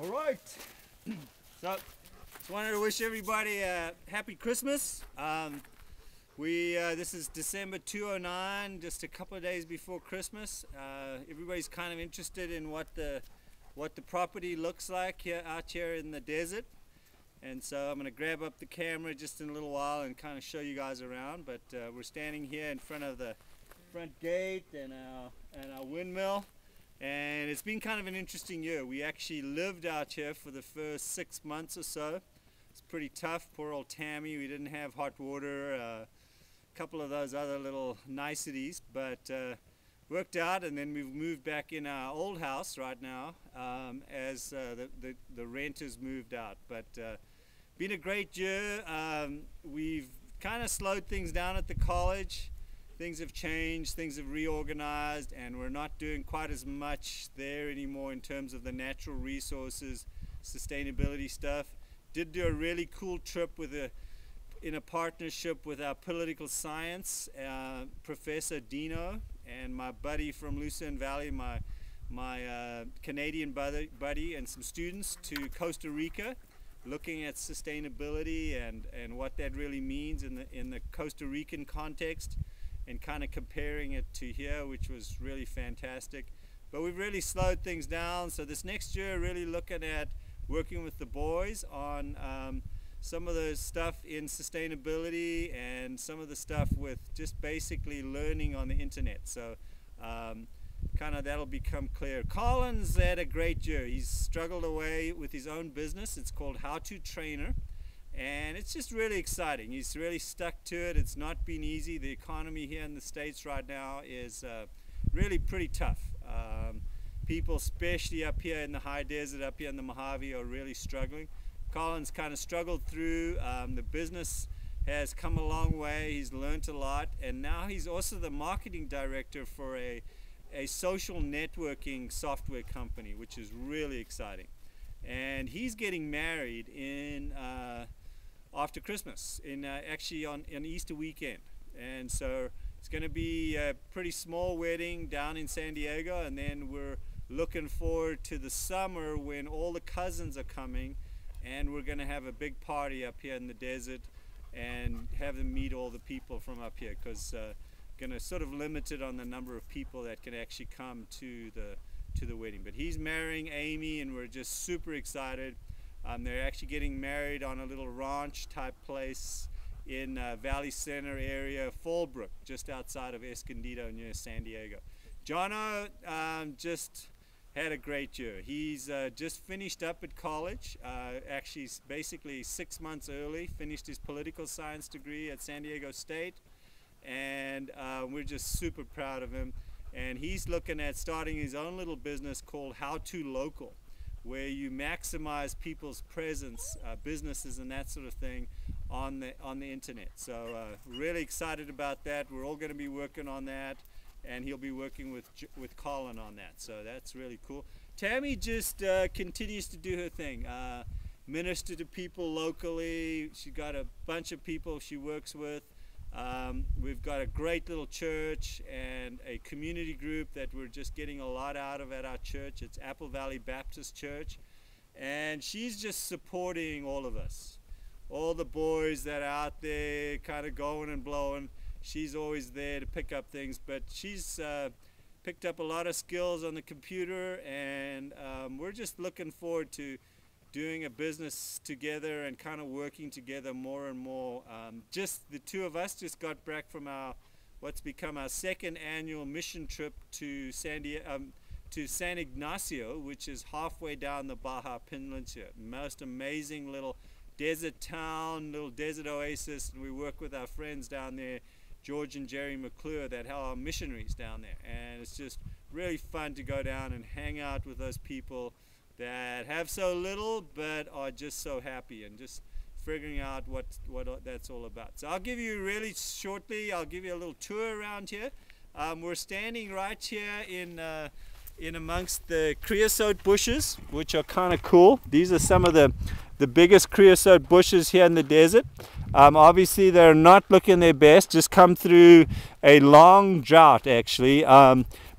All right. So, just wanted to wish everybody a happy Christmas. This is December 2009, just a couple of days before Christmas. Everybody's kind of interested in what the property looks like out here in the desert. And so I'm going to grab up the camera just in a little while and kind of show you guys around. But we're standing here in front of the front gate and our windmill. And it's been kind of an interesting year. We actually lived out here for the first 6 months or so. It's pretty tough. Poor old Tammy. We didn't have hot water. A couple of those other little niceties, but worked out. And then we've moved back in our old house right now as the renters moved out. But been a great year. We've kind of slowed things down at the college. Things have changed, things have reorganized, and we're not doing quite as much there anymore in terms of the natural resources, sustainability stuff. Did do a really cool trip in a partnership with our political science professor Dino and my buddy from Lucerne Valley, my Canadian buddy, and some students to Costa Rica, looking at sustainability and what that really means in the Costa Rican context, and kind of comparing it to here, which was really fantastic. But we've really slowed things down, so this next year really looking at working with the boys on some of the stuff in sustainability and some of the stuff with just basically learning on the internet. So kind of that'll become clear. Colin's had a great year. He's struggled away with his own business. It's called How To Trainer. And it's just really exciting. He's really stuck to it. It's not been easy. The economy here in the States right now is really pretty tough. People, especially up here in the high desert, up here in the Mojave, are really struggling. Colin's kind of struggled through. The business has come a long way. He's learned a lot. And now he's also the marketing director for a social networking software company, which is really exciting. And he's getting married in after Christmas, actually on Easter weekend. And so it's going to be a pretty small wedding down in San Diego, and then we're looking forward to the summer when all the cousins are coming, and we're going to have a big party up here in the desert and have them meet all the people from up here, because going to sort of limit it on the number of people that can actually come to the wedding. But he's marrying Amy, and we're just super excited. They're actually getting married on a little ranch type place in Valley Center area, Fallbrook, just outside of Escondido near San Diego. Jono just had a great year. He's just finished up at college, actually basically 6 months early, finished his political science degree at San Diego State, and we're just super proud of him. And he's looking at starting his own little business called How To Local, where you maximize people's presence, businesses and that sort of thing on the internet. So really excited about that. We're all going to be working on that, and he'll be working with Colin on that. So that's really cool. Tammy just continues to do her thing, minister to people locally. She's got a bunch of people she works with. We've got a great little church and a community group that we're just getting a lot out of at our church. It's Apple Valley Baptist Church, and she's just supporting all of us, all the boys that are out there kind of going and blowing. She's always there to pick up things, but she's picked up a lot of skills on the computer, and we're just looking forward to doing a business together and kind of working together more and more. Just the two of us just got back from what's become our second annual mission trip to San Ignacio, which is halfway down the Baja Peninsula. Most amazing little desert town, little desert oasis, and we work with our friends down there, George and Jerry McClure, that are missionaries down there. And it's just really fun to go down and hang out with those people that have so little but are just so happy, and just figuring out what that's all about. So I'll give you really shortly, I'll give you a little tour around here. We're standing right here in amongst the creosote bushes, which are kind of cool. These are some of the biggest creosote bushes here in the desert. Obviously they're not looking their best, just come through a long drought actually.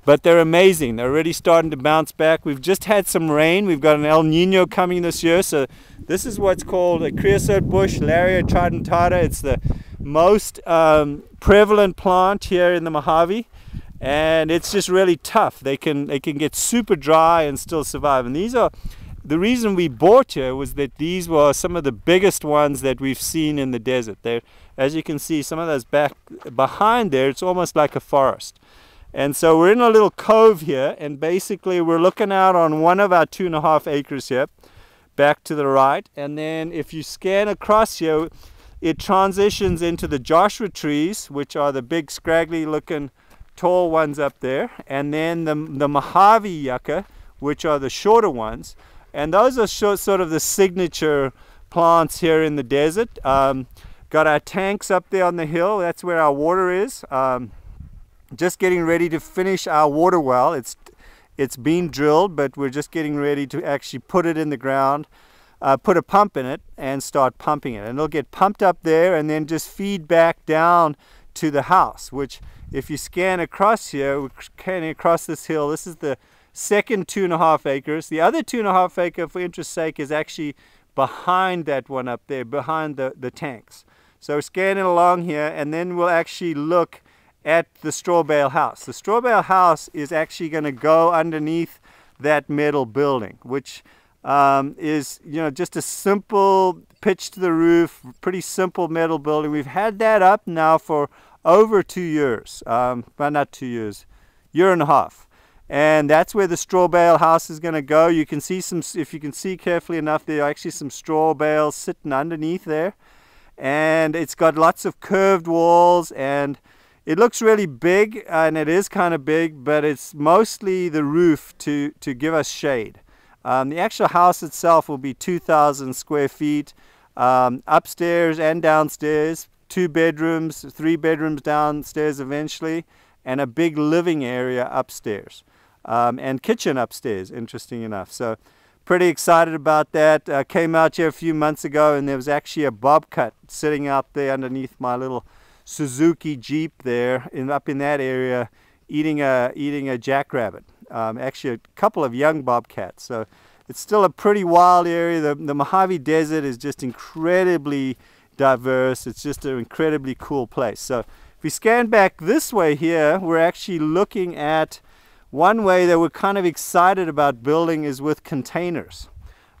but they're amazing. They're already starting to bounce back. We've just had some rain. We've got an El Nino coming this year, so this is what's called a creosote bush, Laria tridentata. It's the most prevalent plant here in the Mojave, and it's just really tough. They can get super dry and still survive. And these are the reason we bought here, was that these were some of the biggest ones that we've seen in the desert. They're, as you can see, some of those back behind there, it's almost like a forest. And so we're in a little cove here, and basically we're looking out on one of our 2.5 acres here, back to the right. And then if you scan across here, it transitions into the Joshua trees, which are the big scraggly looking tall ones up there, and then the Mojave yucca, which are the shorter ones. And those are sort of the signature plants here in the desert. Got our tanks up there on the hill. That's where our water is. Just getting ready to finish our water well. It's been drilled, but we're just getting ready to actually put it in the ground, put a pump in it and start pumping it. And it'll get pumped up there and then just feed back down to the house, which if you scan across here, we're scanning across this hill. This is the second 2.5 acres. The other 2.5 acre, for interest's sake, is actually behind that one up there, behind the tanks. So we're scanning along here, and then we'll actually look at the Strawbale house. The Strawbale house is actually going to go underneath that metal building, which is, you know, just a simple pitch to the roof, pretty simple metal building. We've had that up now for over 2 years, well, not 2 years, year and a half. And that's where the Strawbale house is going to go. You can see some, if you can see carefully enough, there are actually some straw bales sitting underneath there. And it's got lots of curved walls, and it looks really big, and it is kind of big, but it's mostly the roof to give us shade. The actual house itself will be 2,000 square feet, upstairs and downstairs, 2 bedrooms, 3 bedrooms downstairs eventually, and a big living area upstairs, and kitchen upstairs, interesting enough. So pretty excited about that. Came out here a few months ago, and there was actually a bobcat sitting out there underneath my little Suzuki Jeep there, up in that area, eating a jackrabbit. Actually a couple of young bobcats. So it's still a pretty wild area. The Mojave Desert is just incredibly diverse. It's just an incredibly cool place. So if we scan back this way here, we're actually looking at one way that we're kind of excited about building is with containers.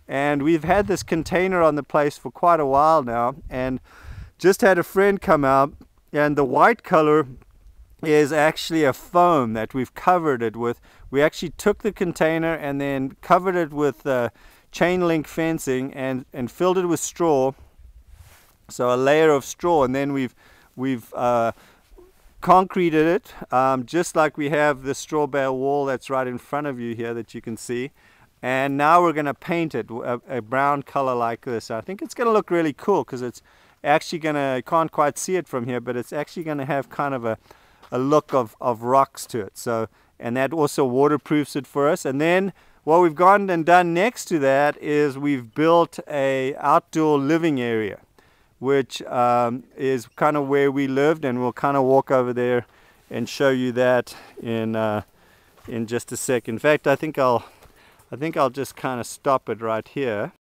And we've had this container on the place for quite a while now, and just had a friend come out, and the white color is actually a foam that we've covered it with. We actually took the container and then covered it with chain link fencing and filled it with straw, so a layer of straw, and then we've concreted it, just like we have the Strawbale wall that's right in front of you here that you can see. And now we're going to paint it a brown color like this. I think it's going to look really cool, because it's actually going to, you can't quite see it from here, but it's actually going to have kind of a look of rocks to it. So, and that also waterproofs it for us. And then what we've gone and done next to that is we've built a outdoor living area, which is kind of where we lived, and we'll kind of walk over there and show you that in just a sec. In fact, I think I'll just kind of stop it right here.